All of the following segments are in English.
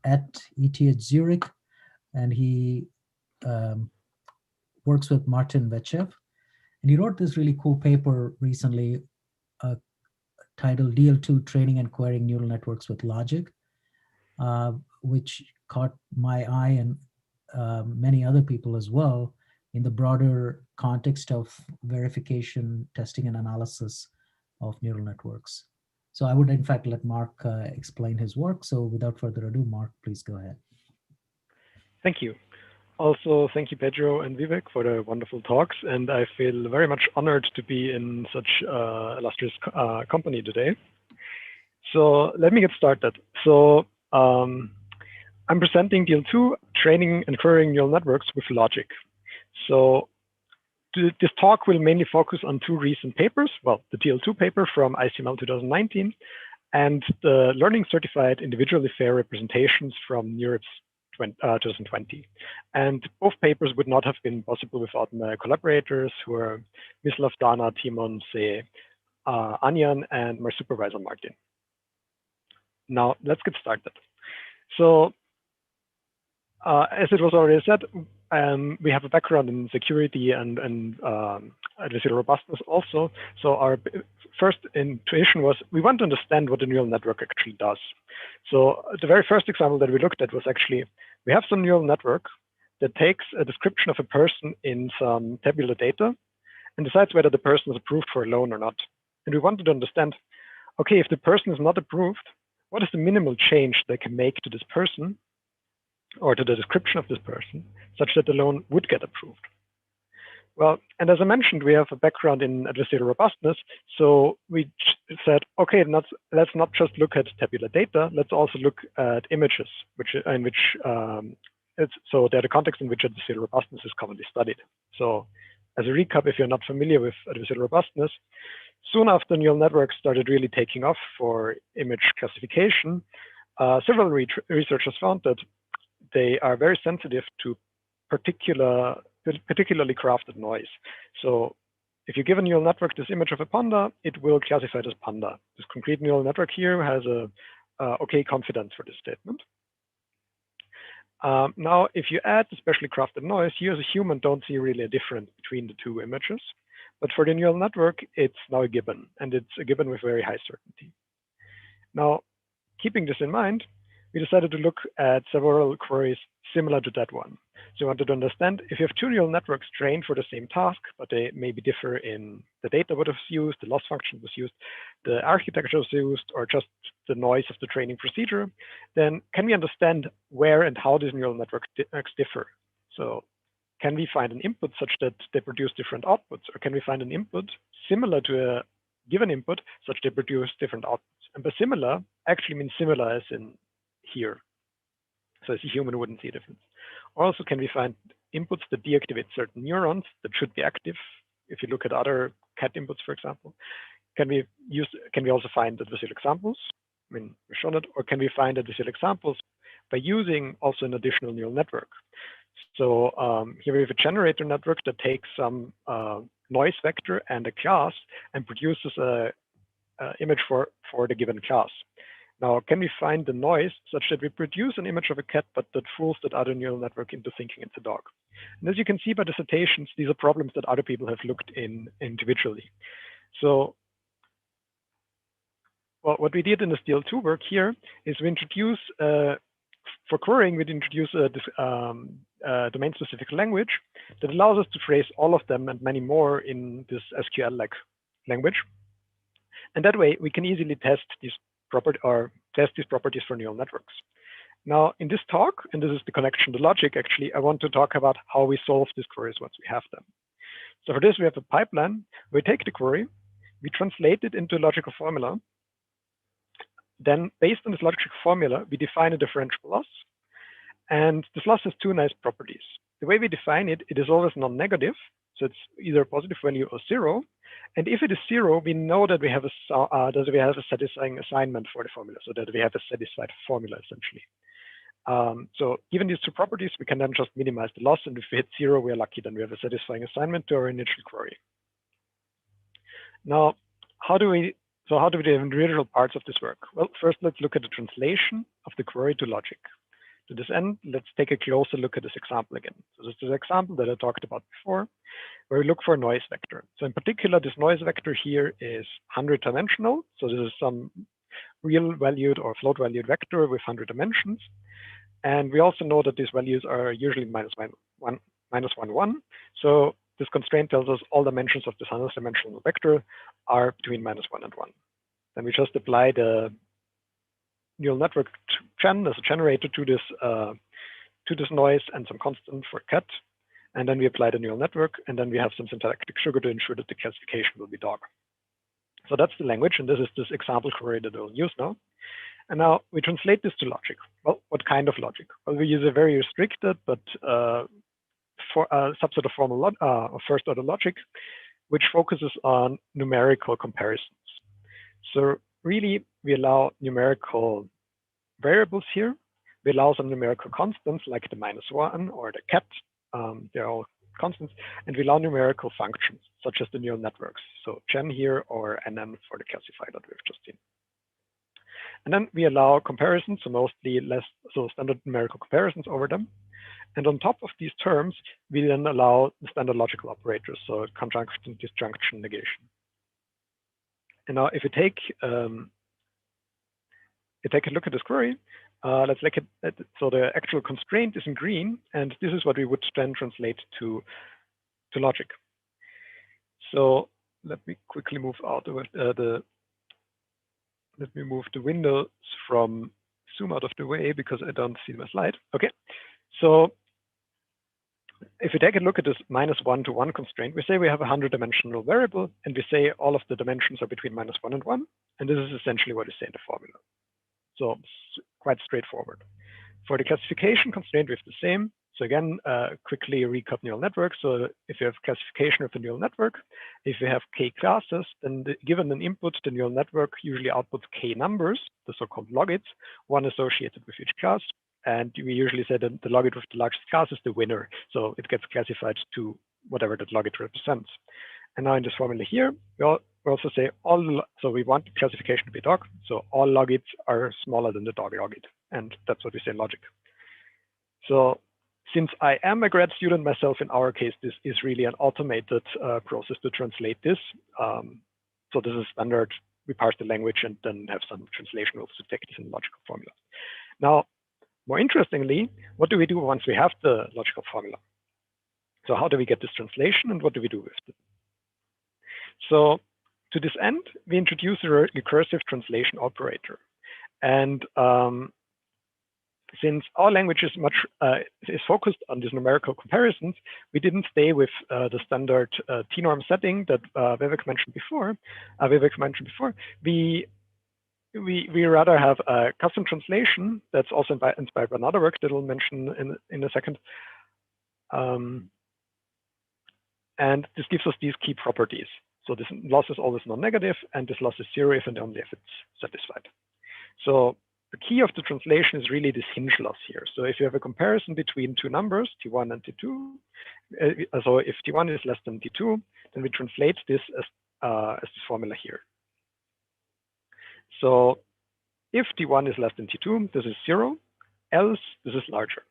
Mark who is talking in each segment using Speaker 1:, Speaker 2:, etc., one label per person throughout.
Speaker 1: at ETH Zurich, and he works with Martin Vetchev. And he wrote this really cool paper recently titled DL2 Training and Querying Neural Networks with Logic, which caught my eye and many other people as well in the broader context of verification, testing, and analysis of neural networks. So I would, in fact, let Marc explain his work. So without further ado, Marc, please go ahead.
Speaker 2: Thank you. Also, thank you, Pedro and Vivek, for the wonderful talks. And I feel very much honored to be in such illustrious company today. So let me get started. So I'm presenting DL2, Training and Querying Neural Networks with Logic. So this talk will mainly focus on two recent papers. Well, the DL2 paper from ICML 2019 and the Learning Certified Individually Fair Representations from NeurIPS 2020. And both papers would not have been possible without my collaborators, who are Mislav, Dana, Timon, Se, Anjan, and my supervisor, Martin. Now, let's get started. So, as it was already said, we have a background in security and adversarial robustness also. So our first intuition was we want to understand what a neural network actually does. So the very first example that we looked at was actually, we have some neural network that takes a description of a person in some tabular data and decides whether the person is approved for a loan or not. And we wanted to understand, okay, if the person is not approved, what is the minimal change they can make to this person or to the description of this person, such that the loan would get approved? Well, and as I mentioned, we have a background in adversarial robustness. So we said, okay, let's not just look at tabular data, let's also look at images, so they're the context in which adversarial robustness is commonly studied. So as a recap, if you're not familiar with adversarial robustness, soon after neural networks started really taking off for image classification, several researchers found that they are very sensitive to particularly crafted noise. So if you give a neural network this image of a panda, it will classify it as panda. This concrete neural network here has a okay confidence for this statement. Now, if you add the specially crafted noise, you as a human don't see really a difference between the two images. But for the neural network, it's now a given, and it's a given with very high certainty. Now, keeping this in mind, we decided to look at several queries similar to that one. So we wanted to understand if you have two neural networks trained for the same task, but they maybe differ in the data what was used, the loss function was used, the architecture was used, or just the noise of the training procedure, then can we understand where and how these neural networks differ? So can we find an input such that they produce different outputs, or can we find an input similar to a given input such that they produce different outputs? And by similar actually means similar as in here. So as a human wouldn't see a difference. Also, can we find inputs that deactivate certain neurons that should be active? If you look at other cat inputs, for example, can we also find adversarial examples? I mean, we've shown it. Or can we find adversarial examples by using also an additional neural network? So here we have a generator network that takes some noise vector and a class and produces a image for the given class. Now, can we find the noise such that we produce an image of a cat, but that fools that other neural network into thinking it's a dog? And as you can see by the citations, these are problems that other people have looked in individually. So well, what we did in this DL2 work here is we introduce, for querying, we introduce this domain-specific language that allows us to trace all of them and many more in this SQL-like language. And that way, we can easily test these properties for neural networks. Now, in this talk, and this is the connection to logic, actually, I want to talk about how we solve these queries once we have them. So for this, we have a pipeline. We take the query, we translate it into a logical formula. Then, based on this logical formula, we define a differentiable loss. And this loss has two nice properties. The way we define it, it is always non-negative. So it's either a positive value or zero. And if it is zero, we know that we have a satisfying assignment for the formula, so that we have a satisfied formula essentially. So given these two properties, we can then just minimize the loss. And if we hit zero, we are lucky. Then we have a satisfying assignment to our initial query. Now, how do we do the individual parts of this work? Well, first, let's look at the translation of the query to logic. To this end, let's take a closer look at this example again. So this is an example that I talked about before, where we look for a noise vector. So in particular, this noise vector here is 100-dimensional. So this is some real valued or float valued vector with 100 dimensions. And we also know that these values are usually minus 1, 1. So this constraint tells us all dimensions of this 100-dimensional vector are between -1 and 1. Then we just apply the neural network gen as a generator to this noise and some constant for cat. And then we apply the neural network, and then we have some syntactic sugar to ensure that the classification will be dog. So that's the language, and this is this example query that we'll use now. And now we translate this to logic. Well, what kind of logic? Well, we use a very restricted but for a subset of formal first-order logic, which focuses on numerical comparisons. So really, we allow numerical variables here. We allow some numerical constants like the -1 or the cat. They're all constants. And we allow numerical functions, such as the neural networks. So gen here or nm for the classifier that we've just seen. And then we allow comparisons, so mostly standard numerical comparisons over them. And on top of these terms, we then allow the standard logical operators, so conjunction, disjunction, negation. And now if you take a look at this query, let's look at so the actual constraint is in green, and this is what we would then translate to logic. So let me quickly move out of let me move the windows from zoom out of the way because I don't see my slide. Okay, so if we take a look at this -1 to 1 constraint, we say we have a 100-dimensional variable, and we say all of the dimensions are between -1 and 1, and this is essentially what we say in the formula. So quite straightforward. For the classification constraint, we have the same. So again, quickly recap neural network. So if you have classification of a neural network, if you have k classes, then given an input, the neural network usually outputs k numbers, the so-called logits, one associated with each class. And we usually say that the logit with the largest class is the winner. So it gets classified to whatever that logit represents. And now in this formula here, we also say so we want the classification to be dog. So all logits are smaller than the dog logit. And that's what we say in logic. So since I am a grad student myself, in our case, this is really an automated process to translate this. So this is standard. We parse the language and then have some translation rules to take this in logical formula. Now, more interestingly, what do we do once we have the logical formula? So how do we get this translation and what do we do with it? So to this end, we introduce a recursive translation operator. And since our language is focused on these numerical comparisons, we didn't stay with the standard T-norm setting that Vivek mentioned before. We rather have a custom translation that's also inspired by another work that we'll mention in a second. And this gives us these key properties. So this loss is always non-negative, and this loss is 0 if and only if it's satisfied. So the key of the translation is really this hinge loss here. So if you have a comparison between two numbers, T1 and T2, so if T1 is less than T2, then we translate this as this formula here. So if T1 is less than T2, this is 0, else this is larger.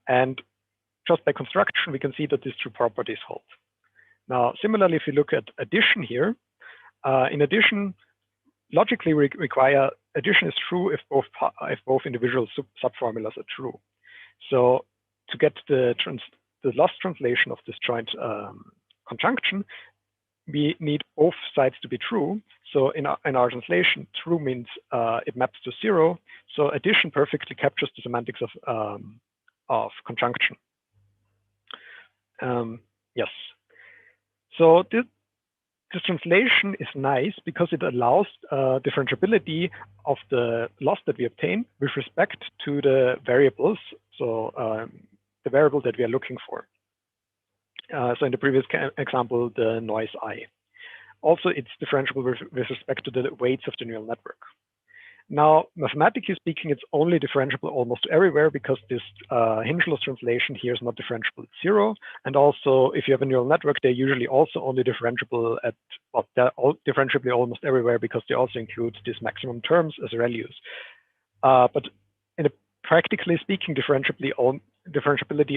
Speaker 2: And just by construction, we can see that these two properties hold. Now, similarly, if you look at addition here, in addition, logically we require addition is true if both individual subformulas are true. So to get the loss translation of this joint conjunction, we need both sides to be true. So in our translation, true means it maps to 0. So addition perfectly captures the semantics of conjunction. Yes. So this translation is nice because it allows differentiability of the loss that we obtain with respect to the variables. So the variable that we are looking for. So in the previous example, the noise I. Also, it's differentiable with respect to the weights of the neural network. Now, mathematically speaking, it's only differentiable almost everywhere because this hinge loss translation here is not differentiable at 0. And also, if you have a neural network, they're usually also only differentiable at, well, they're differentiably almost everywhere because they also include these maximum terms as values. But in a practically speaking, differentiability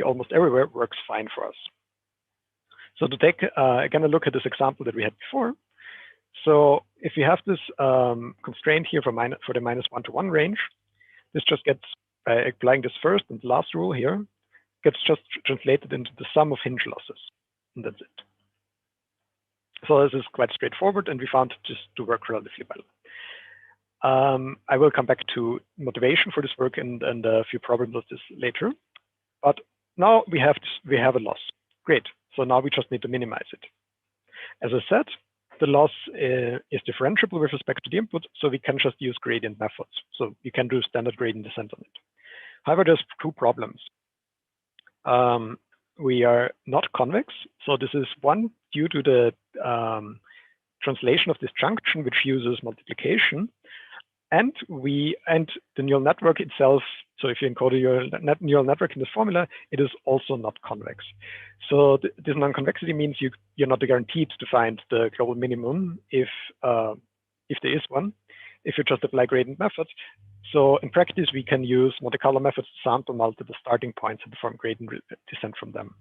Speaker 2: almost everywhere works fine for us. So to take again a look at this example that we had before. So if you have this constraint here for the -1 to 1 range, this just gets, by applying this first and the last rule here, gets just translated into the sum of hinge losses, and that's it. So this is quite straightforward, and we found this to work relatively well. I will come back to motivation for this work and a few problems of this later. But now we have a loss. Great. So now we just need to minimize it. As I said, the loss is differentiable with respect to the input, so we can just use gradient methods. So you can do standard gradient descent on it. However, there's two problems. We are not convex, so this is one due to the translation of this junction, which uses multiplication, and the neural network itself. So if you encode your neural network in this formula, it is also not convex. So this non-convexity means you're not guaranteed to find the global minimum if there is one, if you just apply gradient methods. So in practice, we can use Monte Carlo methods to sample multiple starting points and perform gradient descent from them.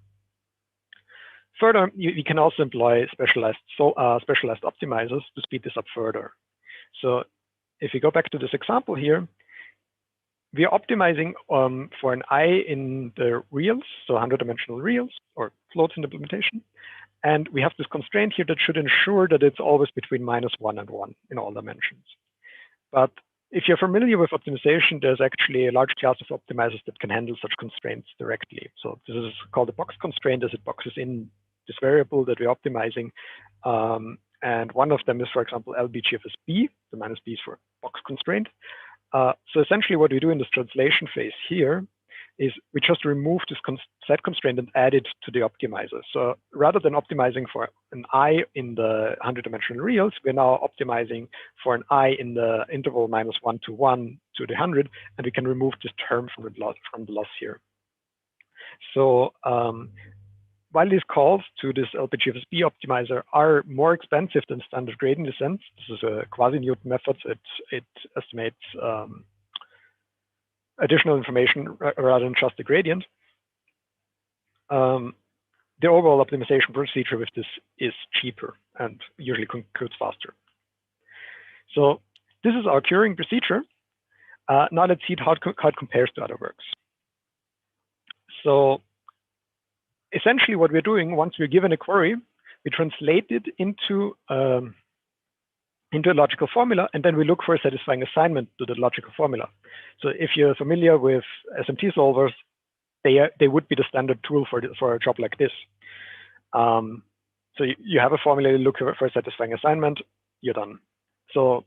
Speaker 2: Further, we can also employ specialized optimizers to speed this up further. So if we go back to this example here, we are optimizing for an I in the reals, so 100-dimensional reals or floats in the implementation. And we have this constraint here that should ensure that it's always between -1 and 1 in all dimensions. But if you're familiar with optimization, there's actually a large class of optimizers that can handle such constraints directly. So this is called a box constraint, as it boxes in this variable that we're optimizing. And one of them is, for example, LBGFSB, the -b is for box constraint. So essentially what we do in this translation phase here is we just remove this set constraint and add it to the optimizer. So rather than optimizing for an I in the 100-dimensional reals, we're now optimizing for an I in the interval -1 to 1 to the 100, and we can remove this term from the loss here. So while these calls to this LPGFSB optimizer are more expensive than standard gradient descent, this is a quasi-Newton method. It estimates additional information rather than just the gradient. The overall optimization procedure with this is cheaper and usually concludes faster. So this is our curing procedure. Now let's see how it compares to other works. So essentially what we're doing, once we're given a query, we translate it into a logical formula, and then we look for a satisfying assignment to the logical formula. So if you're familiar with SMT solvers, they would be the standard tool for a job like this. So you have a formula, you look for a satisfying assignment, you're done. So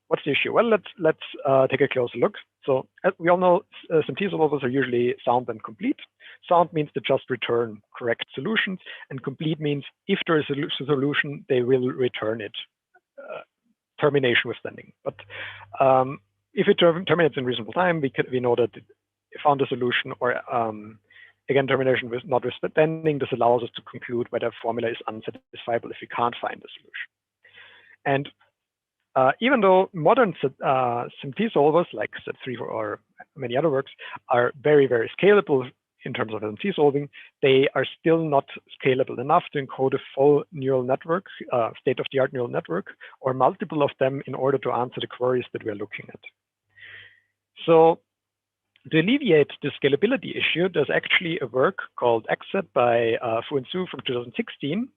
Speaker 2: what's the issue? Well, let's take a closer look. So as we all know, SMT solvers are usually sound and complete. Sound means they just return correct solutions, and complete means if there is a solution, they will return it. Termination withstanding. But if it terminates in reasonable time, we know that it found a solution, or again, termination with notwithstanding. This allows us to conclude whether a formula is unsatisfiable if we can't find a solution. And even though modern SMT solvers like Z3 or many other works are very, very scalable in terms of SMT solving, they are still not scalable enough to encode a full neural network, state-of-the-art neural network, or multiple of them in order to answer the queries that we're looking at. So to alleviate the scalability issue, there's actually a work called XSET by Fu and Su from 2016,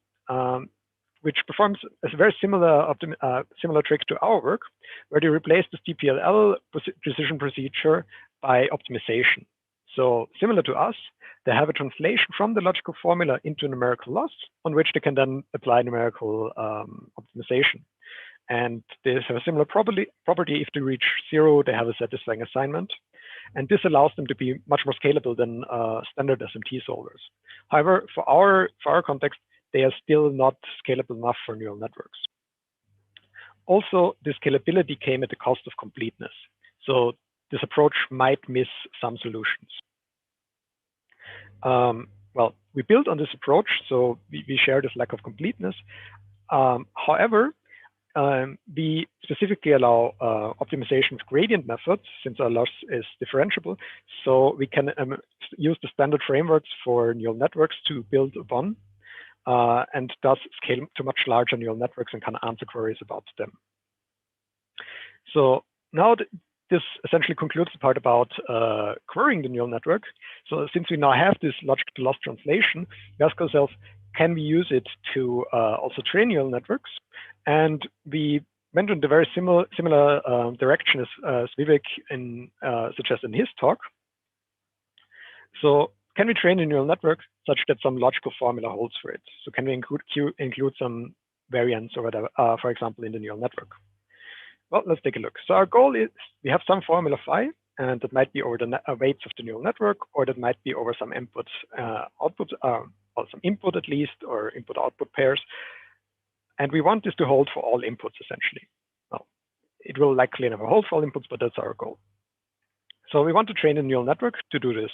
Speaker 2: which performs a very similar trick to our work, where they replace the TPLL precision procedure by optimization. So similar to us, they have a translation from the logical formula into numerical loss, on which they can then apply numerical optimization. And they have a similar property. If they reach 0, they have a satisfying assignment. And this allows them to be much more scalable than standard SMT solvers. However, for our context, they are still not scalable enough for neural networks. Also, the scalability came at the cost of completeness. So this approach might miss some solutions. Well, we built on this approach, so we share this lack of completeness. However, we specifically allow optimization with gradient methods since our loss is differentiable. So we can use the standard frameworks for neural networks to build upon and thus scale to much larger neural networks and can answer queries about them. So now this essentially concludes the part about querying the neural network. So since we now have this logic-to-loss translation, we ask ourselves, can we use it to also train neural networks? And we went in the very similar direction as Vivek suggested in his talk. So can we train a neural network such that some logical formula holds for it? So can we include some variance or whatever, for example, in the neural network? Well, let's take a look. So our goal is we have some formula phi, and that might be over the weights of the neural network, or that might be over some input, output, or some input at least, or input-output pairs. And we want this to hold for all inputs, essentially. Well, it will likely never hold for all inputs, but that's our goal. So we want to train a neural network to do this.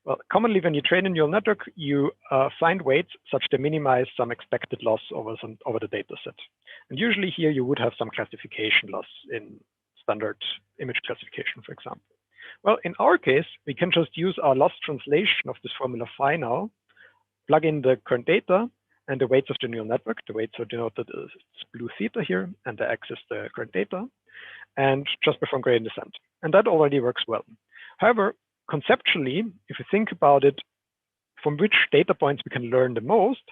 Speaker 2: Well, commonly when you train a neural network, you find weights such to minimize some expected loss over the data set. And usually here you would have some classification loss in standard image classification, for example. Well, in our case, we can just use our loss translation of this formula phi now, plug in the current data and the weights of the neural network. The weights are denoted as blue theta here, and the x is the current data, and just perform gradient descent. And that already works well. However, conceptually, if you think about it, from which data points we can learn the most,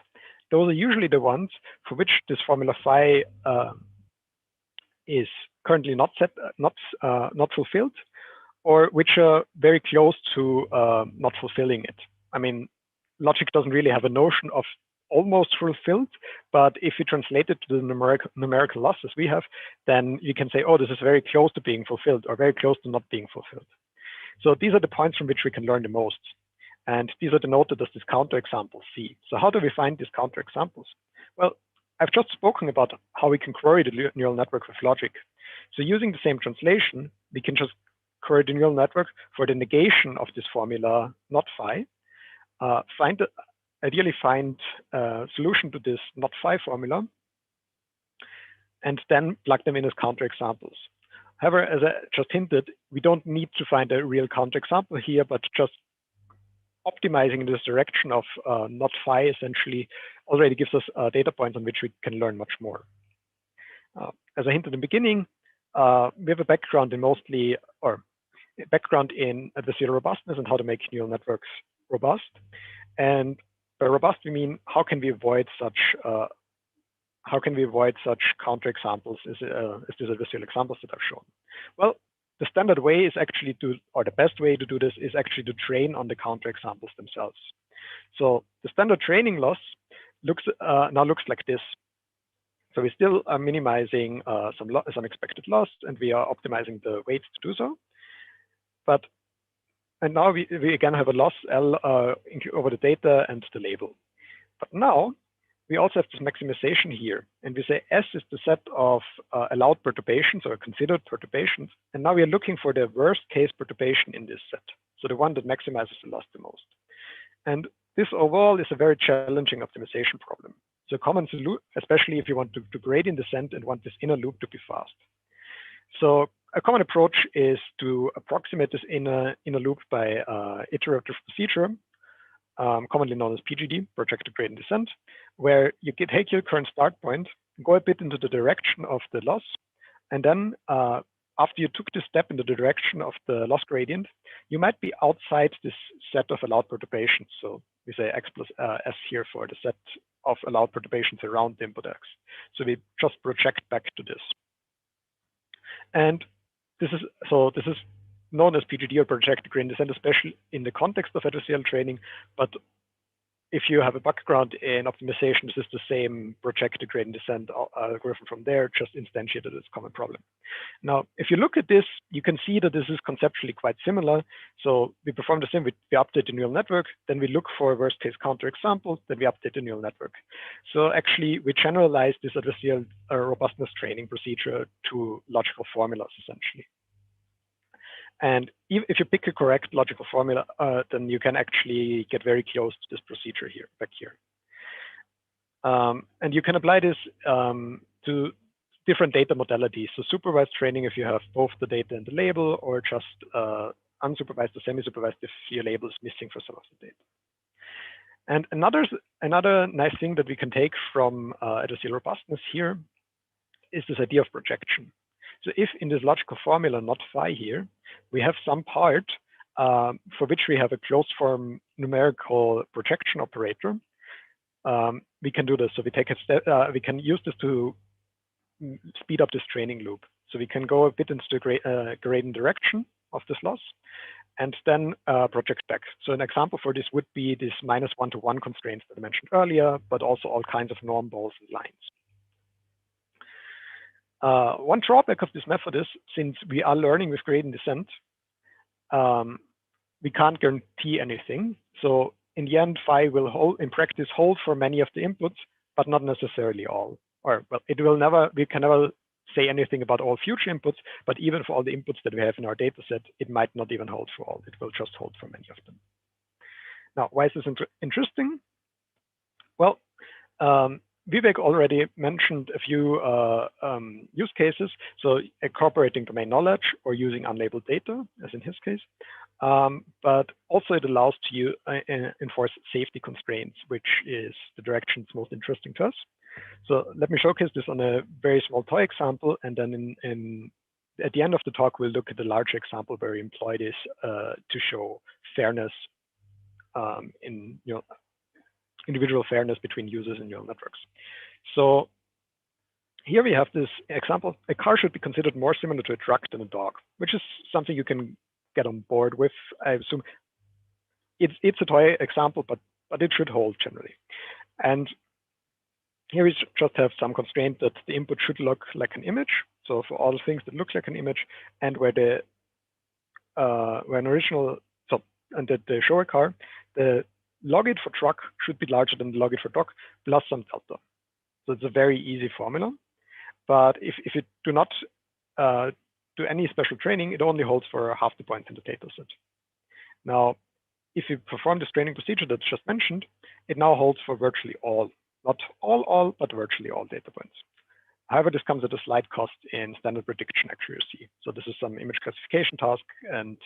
Speaker 2: those are usually the ones for which this formula phi is currently not fulfilled, or which are very close to not fulfilling it. I mean, logic doesn't really have a notion of almost fulfilled, but if you translate it to the numerical losses we have, then you can say, oh, this is very close to being fulfilled or very close to not being fulfilled. So these are the points from which we can learn the most. And these are denoted as this counterexample C. So how do we find these counterexamples? Well, I've just spoken about how we can query the neural network with logic. So using the same translation, we can just query the neural network for the negation of this formula, not phi, ideally find a solution to this not phi formula, and then plug them in as counterexamples. However, as I just hinted, we don't need to find a real counterexample here, but just optimizing in this direction of not phi essentially already gives us data points on which we can learn much more. As I hinted in the beginning, we have a background in adversarial robustness and how to make neural networks robust. And by robust, we mean how can we avoid such counterexamples as these adversarial examples that I've shown? Well, the standard way is actually the best way to do this is actually to train on the counterexamples themselves. So the standard training loss now looks like this. So we still are minimizing some expected loss, and we are optimizing the weights to do so. And now we again have a loss L over the data and the label. But now we also have this maximization here, and we say S is the set of allowed perturbations or considered perturbations. And now we are looking for the worst case perturbation in this set. So the one that maximizes the loss the most. And this overall is a very challenging optimization problem. So common solution, especially if you want to gradient descent and want this inner loop to be fast. So a common approach is to approximate this inner loop by iterative procedure, commonly known as PGD, projected gradient descent, where you take your current start point, go a bit into the direction of the loss, and then after you took this step in the direction of the loss gradient, you might be outside this set of allowed perturbations. So we say X plus S here for the set of allowed perturbations around the input X. So we just project back to this. And this is known as PGD or projected gradient descent, especially in the context of adversarial training. But if you have a background in optimization, this is the same projected gradient descent algorithm from there, just instantiated as a common problem. Now, if you look at this, you can see that this is conceptually quite similar. So we perform the same, we update the neural network, then we look for worst case counterexamples, then we update the neural network. So actually, we generalize this adversarial robustness training procedure to logical formulas, essentially. And if you pick a correct logical formula, then you can actually get very close to this procedure back here. And you can apply this to different data modalities. So supervised training if you have both the data and the label, or just unsupervised or semi-supervised if your label is missing for some of the data. And another nice thing that we can take from LSTL robustness here is this idea of projection. So if in this logical formula, not phi here, we have some part for which we have a closed form numerical projection operator, we can do this. So we take a step, we can use this to speed up this training loop. So we can go a bit into the gradient direction of this loss and then project back. So an example for this would be this -1 to 1 constraints that I mentioned earlier, but also all kinds of norm balls and lines. One drawback of this method is, since we are learning with gradient descent, we can't guarantee anything. So in the end, phi will hold, in practice, hold for many of the inputs, but not necessarily all. Or well, it will never. We can never say anything about all future inputs. But even for all the inputs that we have in our data set, it might not even hold for all. It will just hold for many of them. Now, why is this interesting? Well, Vivek already mentioned a few use cases. So incorporating domain knowledge or using unlabeled data, as in his case. But also it allows to enforce safety constraints, which is the direction that's most interesting to us. So let me showcase this on a very small toy example, and then at the end of the talk, we'll look at the larger example where we employ this to show fairness in individual fairness between users and neural networks. So here we have this example. A car should be considered more similar to a truck than a dog, which is something you can get on board with. I assume it's a toy example, but it should hold generally. And here we just have some constraint that the input should look like an image. So for all things that look like an image, and where the and that they show a car, the logit for truck should be larger than the logit for dog plus some delta. So it's a very easy formula. But if you do not do any special training, it only holds for half the points in the data set. Now, if you perform this training procedure that's just mentioned, it now holds for virtually all, not all, but virtually all data points. However, this comes at a slight cost in standard prediction accuracy. So this is some image classification task, and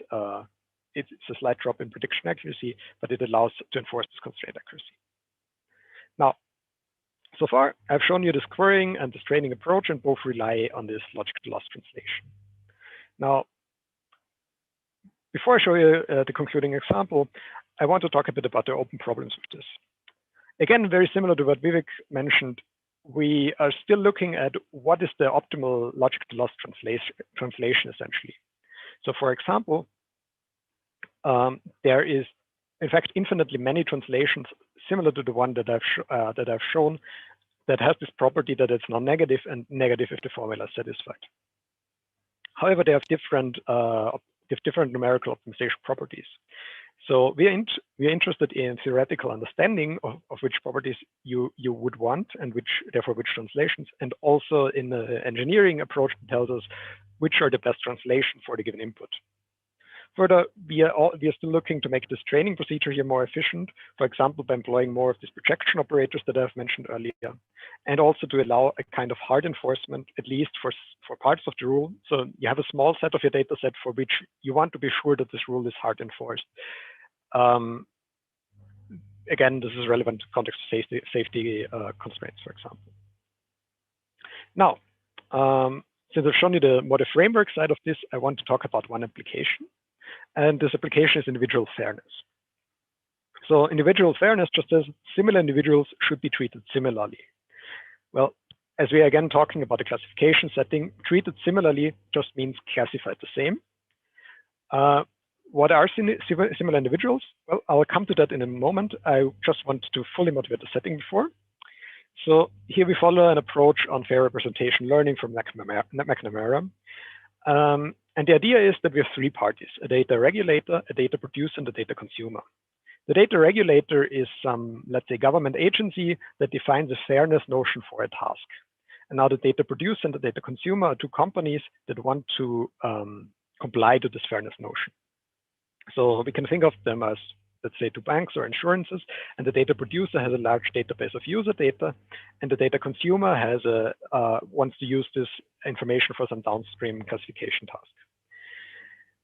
Speaker 2: it's a slight drop in prediction accuracy, but it allows to enforce this constraint accuracy. Now, so far, I've shown you this querying and this training approach, and both rely on this logical loss translation. Now, before I show you the concluding example, I want to talk a bit about the open problems with this. Again, very similar to what Vivek mentioned, we are still looking at what is the optimal logic to loss translation, essentially. So for example, there is, in fact, infinitely many translations similar to the one that I've shown that has this property that it's non-negative and negative if the formula is satisfied. However, they have different numerical optimization properties. So we are interested in theoretical understanding of which properties you would want, and therefore which translations, and also in the engineering approach that tells us which are the best translation for the given input. Further, we are still looking to make this training procedure here more efficient, for example, by employing more of these projection operators that I've mentioned earlier, and also to allow a kind of hard enforcement, at least for parts of the rule. So you have a small set of your data set for which you want to be sure that this rule is hard enforced. Again, this is relevant to context of safety constraints, for example. Now, since I've shown you the more the framework side of this, I want to talk about one application. And this application is individual fairness. So individual fairness just says similar individuals should be treated similarly. Well, as we are again talking about a classification setting, treated similarly just means classified the same. What are similar individuals? Well, I'll come to that in a moment. I just want to fully motivate the setting before. So here we follow an approach on fair representation learning from McNamara. And the idea is that we have three parties: a data regulator, a data producer, and a data consumer. The data regulator is some, let's say, government agency that defines a fairness notion for a task. And now the data producer and the data consumer are two companies that want to comply to this fairness notion. So we can think of them as let's say to banks or insurances, and the data producer has a large database of user data, and the data consumer has wants to use this information for some downstream classification task.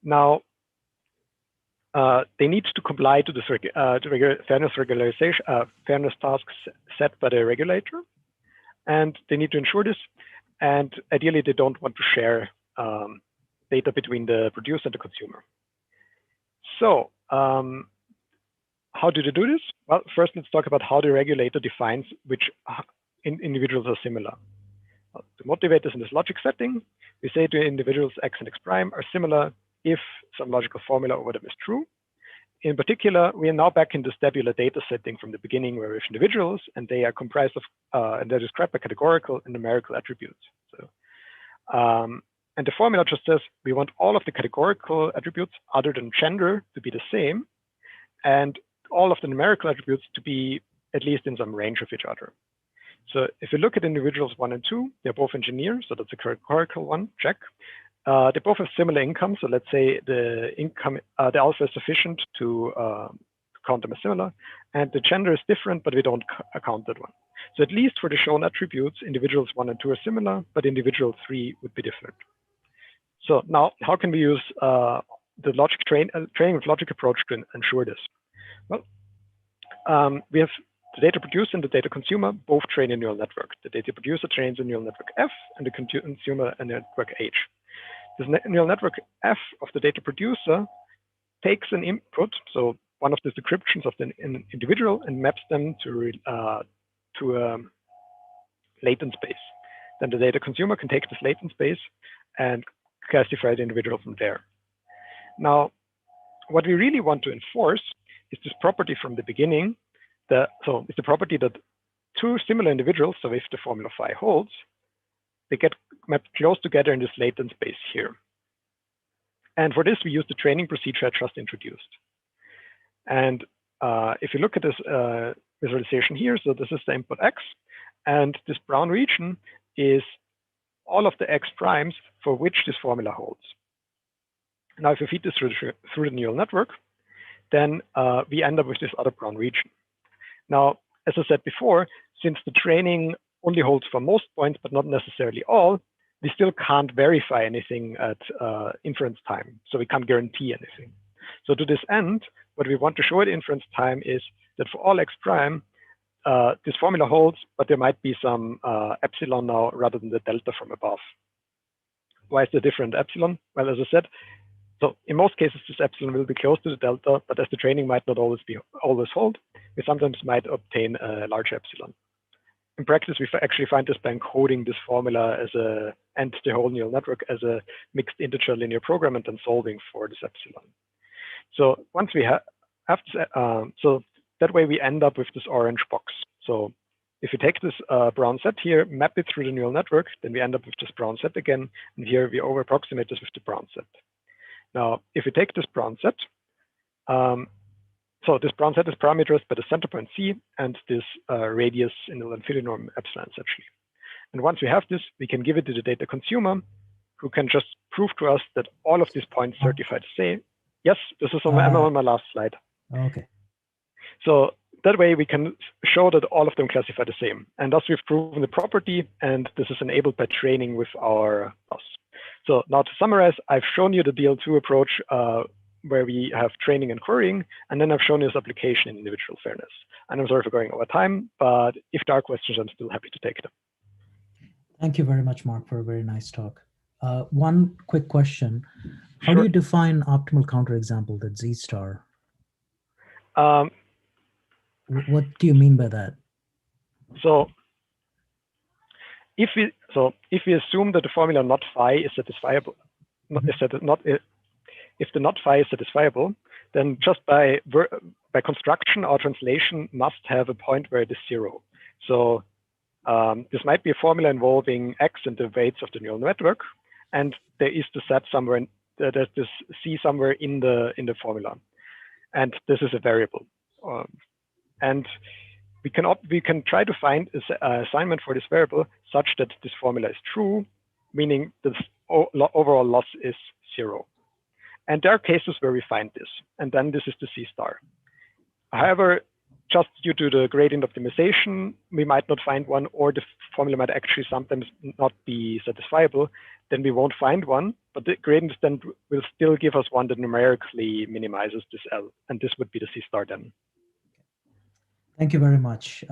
Speaker 2: Now, they need to comply to this fairness tasks set by the regulator, and they need to ensure this. And ideally, they don't want to share data between the producer and the consumer. So, how do they do this? Well, first, let's talk about how the regulator defines which individuals are similar. To motivate this in this logic setting, we say to individuals x and x prime are similar if some logical formula over them is true. In particular, we are now back in this tabular data setting from the beginning where we have individuals, and they are comprised of, and they're described by categorical and numerical attributes. So, and the formula just says we want all of the categorical attributes other than gender to be the same, and all of the numerical attributes to be at least in some range of each other. So if you look at individuals 1 and 2, they're both engineers, so that's a categorical one, check. They both have similar income, so let's say the income, the alpha is sufficient to count them as similar, and the gender is different, but we don't count that one. So at least for the shown attributes, individuals 1 and 2 are similar, but individual 3 would be different. So now, how can we use the logic training with logic approach to ensure this? Well, we have the data producer and the data consumer both train a neural network. The data producer trains a neural network F, and the consumer a network H. This neural network F of the data producer takes an input, so one of the descriptions of the individual, and maps them to a latent space. Then the data consumer can take this latent space and classify the individual from there. Now, what we really want to enforce is this property from the beginning. So it's the property that two similar individuals, so if the formula phi holds, they get mapped close together in this latent space here. And for this, we use the training procedure I just introduced. And if you look at this visualization here, so this is the input x, and this brown region is all of the x primes for which this formula holds. Now, if you feed this through the neural network, then we end up with this other brown region. Now, as I said before, since the training only holds for most points, but not necessarily all, we still can't verify anything at inference time. So we can't guarantee anything. So to this end, what we want to show at inference time is that for all x prime, this formula holds, but there might be some epsilon now rather than the delta from above. Why is the different epsilon? Well, as I said, so in most cases, this epsilon will be close to the delta, but as the training might not always hold, we sometimes might obtain a large epsilon. In practice, we actually find this by encoding this formula and the whole neural network as a mixed integer linear program and then solving for this epsilon. So once we have this, so that way we end up with this orange box. So if you take this brown set here, map it through the neural network, then we end up with this brown set again. And here we over approximate this with the brown set. Now, if we take this brown set, so this brown set is parameterized by the center point C and this radius in the infinity norm epsilon essentially. And once we have this, we can give it to the data consumer, who can just prove to us that all of these points certify the same. Yes, this is on my last slide.
Speaker 1: Okay.
Speaker 2: So that way we can show that all of them classify the same. And thus we've proven the property, and this is enabled by training with our loss. So now to summarize, I've shown you the DL2 approach where we have training and querying, and then I've shown you this application in individual fairness. And I'm sorry for going over time, but if there are questions, I'm still happy to take them.
Speaker 1: Thank you very much, Marc, for a very nice talk. One quick question. How
Speaker 2: Sure.
Speaker 1: do you define optimal counterexample, that Z star? What do you mean by that?
Speaker 2: So if we assume that the formula not phi is satisfiable, if the not phi is satisfiable, then just by construction, our translation must have a point where it is 0. So this might be a formula involving x and the weights of the neural network, and there is the set somewhere. There's this c somewhere in the formula, and this is a variable. And we can try to find an assignment for this variable such that this formula is true, meaning the overall loss is 0. And there are cases where we find this, and then this is the C star. However, just due to the gradient optimization, we might not find one, or the formula might actually sometimes not be satisfiable. Then we won't find one, but the gradient descent will still give us one that numerically minimizes this L, and this would be the C star then.
Speaker 1: Thank you very much.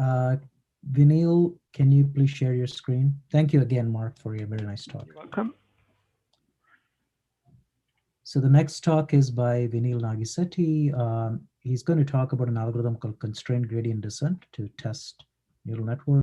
Speaker 1: Vineil, can you please share your screen? Thank you again, Marc, for your very nice talk.
Speaker 2: You're welcome.
Speaker 1: So the next talk is by Vineil Nagisetti. He's going to talk about an algorithm called constrained gradient descent to test neural networks.